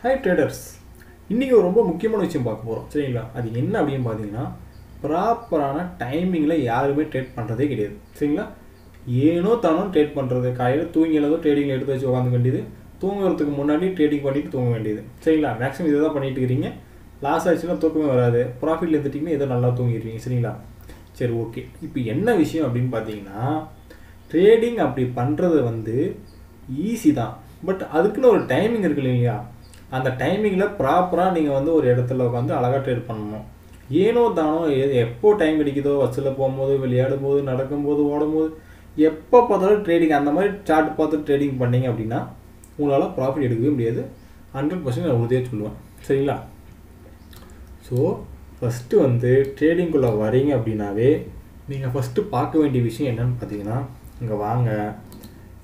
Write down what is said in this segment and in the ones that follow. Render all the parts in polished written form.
Hi traders, இன்றைக்கி ஒரு ரொம்ப முக்கியமான விஷயம் பார்க்க போகிறோம். சரிங்களா? அது என்ன அப்படின்னு பார்த்தீங்கன்னா, ப்ராப்பரான டைமிங்கில் யாருமே ட்ரேட் பண்ணுறதே கிடையாது. சரிங்களா? ஏனோ தானோ ட்ரேட் பண்ணுறது, காலையில் தூங்கி எழுதோ ட்ரேடிங் எடுத்து வச்சு உட்காந்து வேண்டியது, தூங்குறதுக்கு முன்னாடி ட்ரேடிங் பண்ணிவிட்டு தூங்க வேண்டியது. சரிங்களா? மேக்ஸிமம் இதை தான் பண்ணிட்டு இருக்கிறீங்க. லாஸ் ஆச்சுன்னா தூக்கமே வராது, ப்ராஃபிட்டில் இருந்துட்டிங்கன்னா ஏதோ நல்லா தூங்கிடுவீங்க. சரிங்களா? சரி, ஓகே. இப்போ என்ன விஷயம் அப்படின்னு பார்த்தீங்கன்னா, ட்ரேடிங் அப்படி பண்ணுறது ஈஸி தான். பட் அதுக்குன்னு ஒரு டைமிங் இருக்குது இல்லைங்களா? அந்த டைமிங்கில் ப்ராப்பராக நீங்கள் ஒரு இடத்துல உட்காந்து அழகாக ட்ரேட் பண்ணணும். ஏனோ தானோ எப்போ டைம் கிடைக்குதோ, பஸ்ஸில் போகும்போது, விளையாடும் போது, நடக்கும்போது, ஓடும்போது, எப்போ பார்த்தாலும் ட்ரேடிங் அந்த மாதிரி சார்ட் பார்த்து ட்ரேடிங் பண்ணிங்க அப்படின்னா உங்களால் ப்ராஃபிட் எடுக்கவே முடியாது. 100% நான் உறுதியாக சொல்லுவேன். சரிங்களா? ஸோ ஃபஸ்ட்டு ட்ரேடிங்குள்ளே வரீங்க அப்படின்னாவே நீங்கள் ஃபஸ்ட்டு பார்க்க வேண்டிய விஷயம் என்னென்னு பார்த்தீங்கன்னா, இங்கே வாங்க,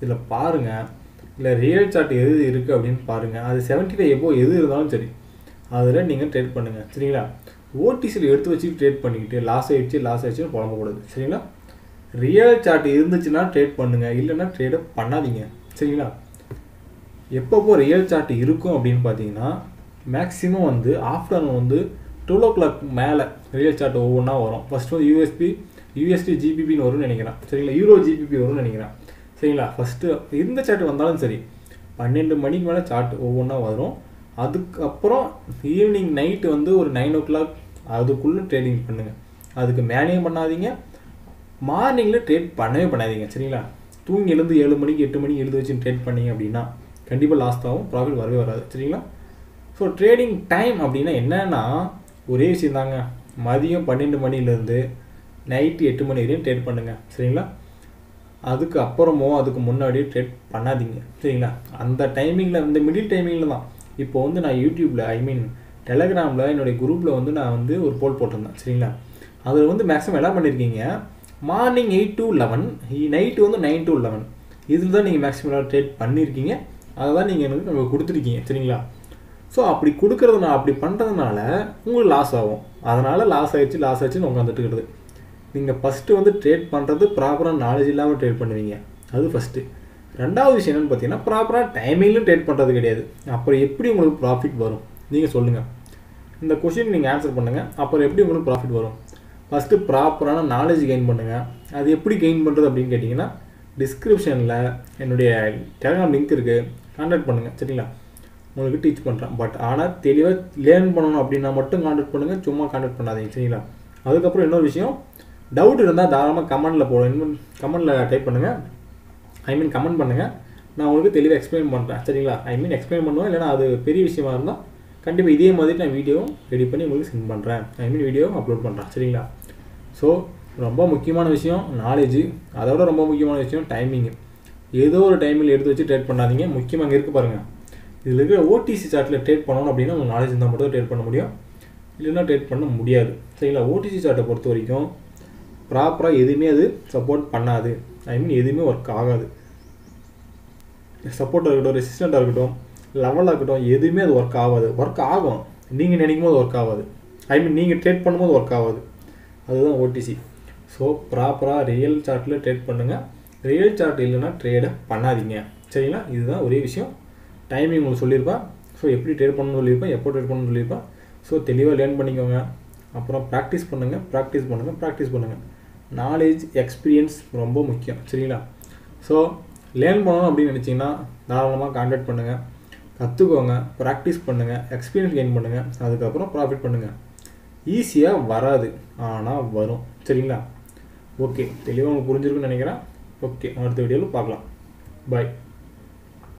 இதில் பாருங்கள், இல்லை ரியல் சார்ட் எது இருக்குது அப்படின்னு பாருங்கள். அது 75 எபோ எது இருந்தாலும் சரி, அதில் நீங்கள் ட்ரேட் பண்ணுங்கள். சரிங்களா? ஓடிசியில் எடுத்து வச்சு ட்ரேட் பண்ணிக்கிட்டு லாஸ் ஆகிடுச்சுன்னு புலம்பக்கூடாது. சரிங்களா? ரியல் சார்ட் இருந்துச்சுன்னா ட்ரேட் பண்ணுங்கள், இல்லைன்னா ட்ரேடை பண்ணாதீங்க. சரிங்களா? எப்பப்போ ரியல் சார்ட் இருக்கும் அப்படின்னு பார்த்தீங்கன்னா, மேக்ஸிமம் ஆஃப்டர்நூன் 12 o'clock மேலே ரியல் சார்ட் ஒவ்வொன்றா வரும். ஃபஸ்ட்டு யூஎஸ்டி ஜிபிபின்னு வரும்னு நினைக்கிறேன். சரிங்களா? யூரோ ஜிபிபி வரும்னு நினைக்கிறேன். சரிங்களா? ஃபஸ்ட்டு எந்த சார்ட் வந்தாலும் சரி, 12 மணிக்கு மேலே சார்ட் ஒவ்வொன்றா வரும். அதுக்கப்புறம் ஈவினிங் நைட்டு ஒரு 9 o'clock அதுக்குள்ளே ட்ரேடிங் பண்ணுங்கள். அதுக்கு மேலேயும் பண்ணாதீங்க, மார்னிங்கில் ட்ரேட் பண்ணவே பண்ணாதீங்க. சரிங்களா? தூங்கி எழுந்து 7 மணிக்கு 8 மணிக்கு எழுந்து வச்சு ட்ரேட் பண்ணிங்க அப்படின்னா கண்டிப்பாக லாஸ் ஆகும், ப்ராஃபிட் வரவே வராது. சரிங்களா? ஸோ ட்ரேடிங் டைம் அப்படின்னா என்னென்னா ஒரே விஷயம் தாங்க. மதியம் 12 மணிலேருந்து நைட்டு 8 மணி வரையும் ட்ரேட் பண்ணுங்கள். சரிங்களா? அதுக்கு அப்புறமோ அதுக்கு முன்னாடி ட்ரேட் பண்ணாதீங்க. சரிங்களா? அந்த டைமிங்கில், இந்த மிடில் டைமிங்கில் தான். இப்போ நான் யூடியூப்பில் டெலகிராமில் என்னுடைய குரூப்பில் நான் ஒரு போல் போட்டிருந்தேன். சரிங்களா? அதில் மேக்ஸிமம் என்ன பண்ணியிருக்கீங்க, மார்னிங் 8 to 11, நைட்டு 9 to 11, இதில் தான் நீங்கள் மேக்ஸிமம் ட்ரேட் பண்ணியிருக்கீங்க. அதை தான் நீங்கள் எனக்கு கொடுத்துருக்கீங்க. சரிங்களா? ஸோ அப்படி கொடுக்குறதுனால, அப்படி பண்ணுறதுனால உங்களுக்கு லாஸ் ஆகும். அதனால் லாஸ் ஆகிடுச்சுன்னு உட்காந்துட்டுக்கிறது. நீங்கள் ஃபஸ்ட்டு ட்ரேட் பண்ணுறது ப்ராப்பராக நாலேஜ் இல்லாமல் ட்ரேட் பண்ணுவீங்க. அது ஃபஸ்ட்டு. ரெண்டாவது விஷயம் என்னென்னு பார்த்தீங்கன்னா, ப்ராப்பராக டைமிங்லும் ட்ரேட் பண்ணுறது கிடையாது. அப்புறம் எப்படி உங்களுக்கு ப்ராஃபிட் வரும் நீங்கள் சொல்லுங்கள். இந்த கொஷின் நீங்கள் ஆன்சர் பண்ணுங்கள். அப்புறம் எப்படி உங்களுக்கு ப்ராஃபிட் வரும்? ஃபஸ்ட்டு ப்ராப்பரான நாலேஜ் கெயின் பண்ணுங்கள். அது எப்படி கெயின் பண்ணுறது அப்படின்னு கேட்டிங்கன்னா, டிஸ்கிரிப்ஷனில் என்னுடைய டெலகிராம் லிங்க் இருக்குது, கான்டாக்ட் பண்ணுங்கள். சரிங்களா? உங்களுக்கு டீச் பண்ணுறேன். பட் ஆனால் தெளிவாக லேர்ன் பண்ணணும் அப்படின்னா மட்டும் கான்டாக்ட் பண்ணுங்கள், சும்மா கான்டாக்ட் பண்ணாதீங்க. சரிங்களா? அதுக்கப்புறம் இன்னொரு விஷயம், டவுட் இருந்தால் தாராளமாக கமெண்டில் போடுங்க. கமெண்டில் டைப் பண்ணுங்கள், கமெண்ட் பண்ணுங்கள். நான் உங்களுக்கு தெளிவாக எக்ஸ்பிளைன் பண்ணுறேன். சரிங்களா? எக்ஸ்பிளைன் பண்ணுவேன். இல்லைனா அது பெரிய விஷயமா இருந்தால் கண்டிப்பாக இதே மாதிரி நான் வீடியோவும் ரெடி பண்ணி உங்களுக்கு சென்ட் பண்ணுறேன். வீடியோவும் அப்லோட் பண்ணுறேன். சரிங்களா? ஸோ ரொம்ப முக்கியமான விஷயம் நாலேஜு. அதோட ரொம்ப முக்கியமான விஷயம் டைமிங்கு. ஏதோ ஒரு டைமில் எடுத்து வச்சு ட்ரேட் பண்ணாதீங்க. முக்கியமாக அங்கே இருக்குது பாருங்கள், இதில் இருக்கிற ஓடிசி சார்ட்டில் ட்ரேட் பண்ணணும் அப்படின்னா உங்களுக்கு நாலேஜ் இருந்தால் மட்டும் தான் ட்ரேட் பண்ண முடியும், இல்லைன்னா ட்ரேட் பண்ண முடியாது. சரிங்களா? ஓடிசி சார்ட்டை பொறுத்த வரைக்கும் ப்ராப்பராக எதுவுமே அது சப்போர்ட் பண்ணாது. எதுவுமே ஒர்க் ஆகாது. சப்போர்ட்டாக இருக்கட்டும், ரெசிஸ்டண்ட்டாக இருக்கட்டும், லெவலாக இருக்கட்டும், எதுவுமே அது ஒர்க் ஆகாது. ஒர்க் ஆகும், நீங்கள் நினைக்கும் போது ஒர்க் ஆகாது. நீங்கள் ட்ரேட் பண்ணும்போது ஒர்க் ஆகாது. அதுதான் ஓடிசி. ஸோ ப்ராப்பராக ரியல் சார்ட்டில் ட்ரேட் பண்ணுங்கள். ரியல் சார்ட் இல்லைன்னா ட்ரேடை பண்ணாதீங்க. சரிங்களா? இதுதான் ஒரே விஷயம். டைமிங் உங்களுக்கு சொல்லியிருப்பேன். ஸோ எப்படி ட்ரேட் பண்ணணும்னு சொல்லியிருப்பேன், எப்போ ட்ரேட் பண்ணணும்னு சொல்லியிருப்பேன். ஸோ தெளிவாக லேர்ன் பண்ணிக்கோங்க. அப்புறம் ப்ராக்டிஸ் பண்ணுங்கள். நாலேஜ், எக்ஸ்பீரியன்ஸ் ரொம்ப முக்கியம். சரிங்களா? ஸோ லேர்ன் பண்ணணும் அப்படின்னு நினச்சிங்கன்னா தாராளமாக கான்டாக்ட் பண்ணுங்கள், கற்றுக்கோங்க, ப்ராக்டிஸ் பண்ணுங்கள், எக்ஸ்பீரியன்ஸ் கெயின் பண்ணுங்கள். அதுக்கப்புறம் ப்ராஃபிட் பண்ணுங்கள். ஈஸியாக வராது, ஆனால் வரும். சரிங்களா? ஓகே, தெளிவாக உங்களுக்கு புரிஞ்சிருக்குன்னு நினைக்கிறேன். ஓகே, அடுத்த வீடியோவில் பார்க்கலாம். பாய்.